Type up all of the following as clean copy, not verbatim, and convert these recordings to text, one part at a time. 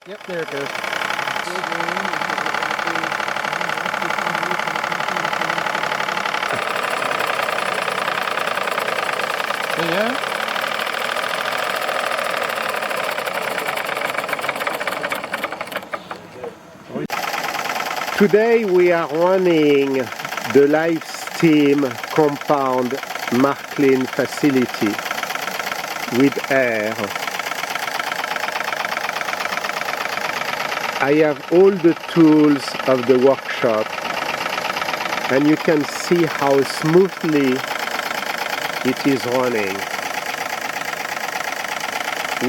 Yep, there it goes. Yeah. Today we are running the live steam compound Marklin facility with air. I have all the tools of the workshop and you can see how smoothly it is running.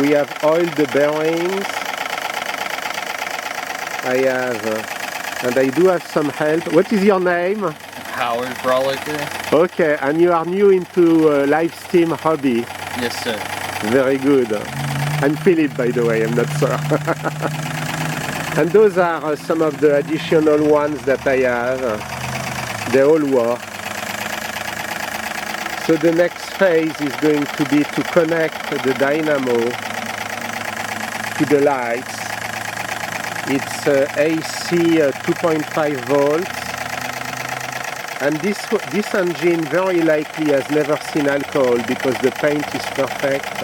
We have oiled the bearings. And I do have some help. What is your name? Howard Brawlicker. Okay, and you are new into live steam hobby. Yes, sir. Very good. I'm Philip, by the way, I'm not sir. And those are some of the additional ones that I have. They all work. So the next phase is going to be to connect the dynamo to the lights. It's AC 2.5 volts, and this engine very likely has never seen alcohol because the paint is perfect.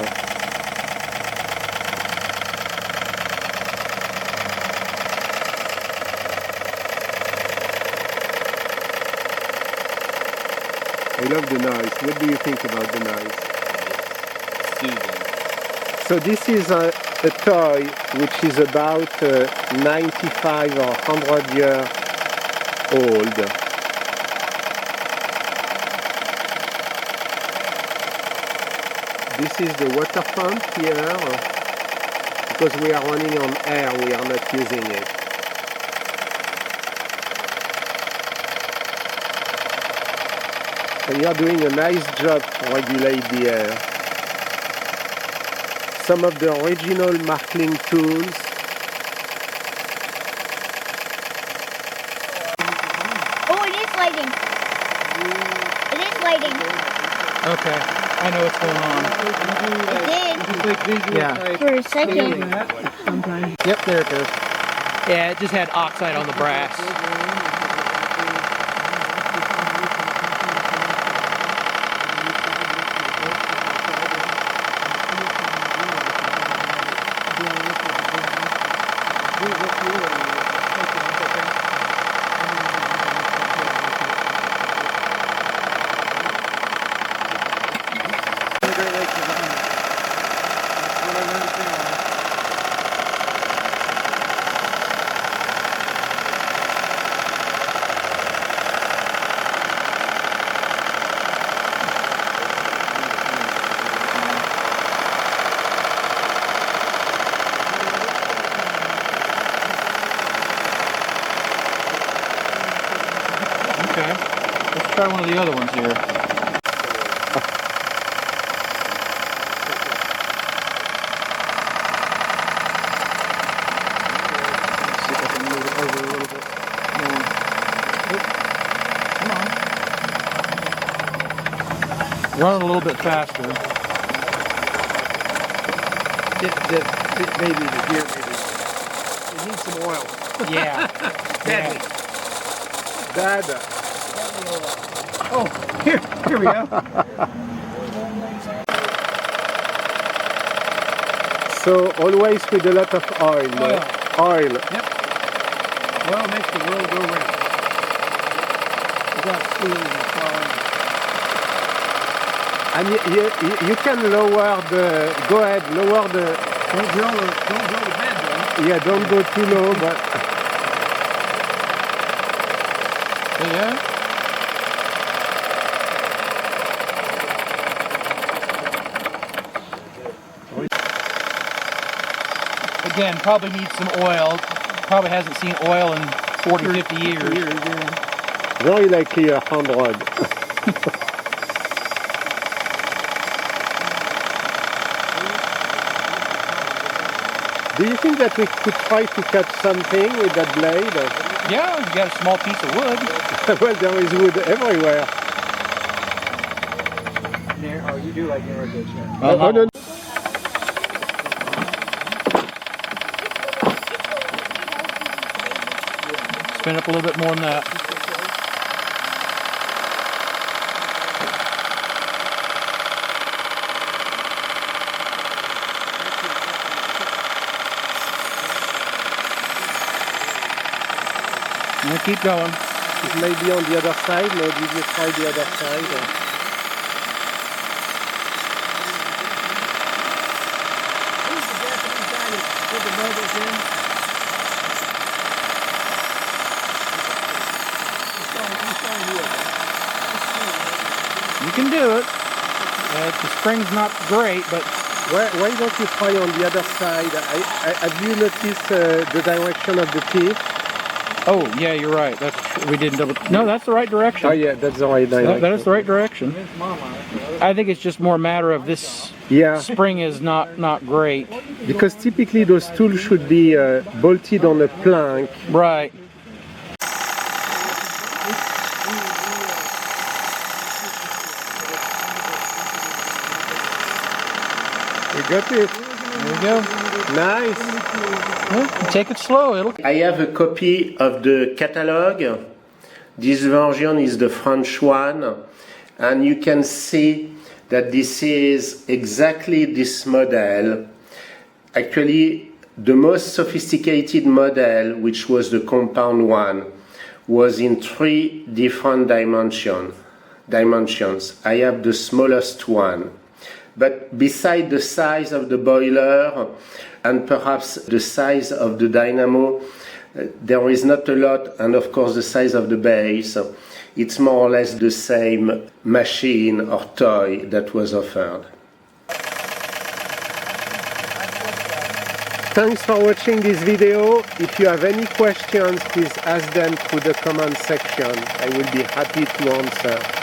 I love the noise. What do you think about the noise? It's soothing. So this is a toy which is about 95 or 100 years old. This is the water pump here. Because we are running on air, we are not using it. And you are doing a nice job to regulate the air. Some of the original Marklin tools. Oh, it is lighting. It is lighting. Okay, I know what's going on. It did. Yeah. For a second. Yep, there it goes. Yeah, it just had oxide on the brass. Okay, let's try one of the other ones here. See if I can move it over a little bit more. Come on. Run it a little bit faster. Maybe the gear, maybe. It needs some oil. Yeah. Daddy. Dad. Oh, here we go. So always with a lot of oil. Oil. Yep. Oil makes the world go round. And you can lower the. Go ahead, lower the. Don't drill the bed though. Yeah, don't go too low, but. Yeah. Again, probably needs some oil. Probably hasn't seen oil in 40, 50 years. Yeah. Very likely 100. Do you think that we could try to cut something with that blade? Yeah, you got a small piece of wood. Well, there is wood everywhere. Oh, you do like irrigation. Oh, no. spin up a little bit more than that. And keep going. It may be on the other side. Maybe you try the other side. Who's the Japanese guy that put the moguls in? You can do it. The spring's not great, but Why don't you try on the other side? Have you noticed the direction of the teeth? oh yeah, you're right. That's we didn't double. No, that's the right direction. Oh yeah, that's the right direction. That is the right direction. I think it's just more a matter of this Yeah, spring is not great. because typically those tools should be bolted on a plank. Right. You got it. There you go. Nice. Well, take it slow. It'll. I have a copy of the catalog. This version is the French one, and you can see that this is exactly this model. Actually, the most sophisticated model, which was the compound one, was in 3 different dimensions. I have the smallest one. But beside the size of the boiler and perhaps the size of the dynamo, there is not a lot, and of course the size of the base. It's more or less the same machine or toy that was offered. Thanks for watching this video. If you have any questions, please ask them through the comment section. I will be happy to answer.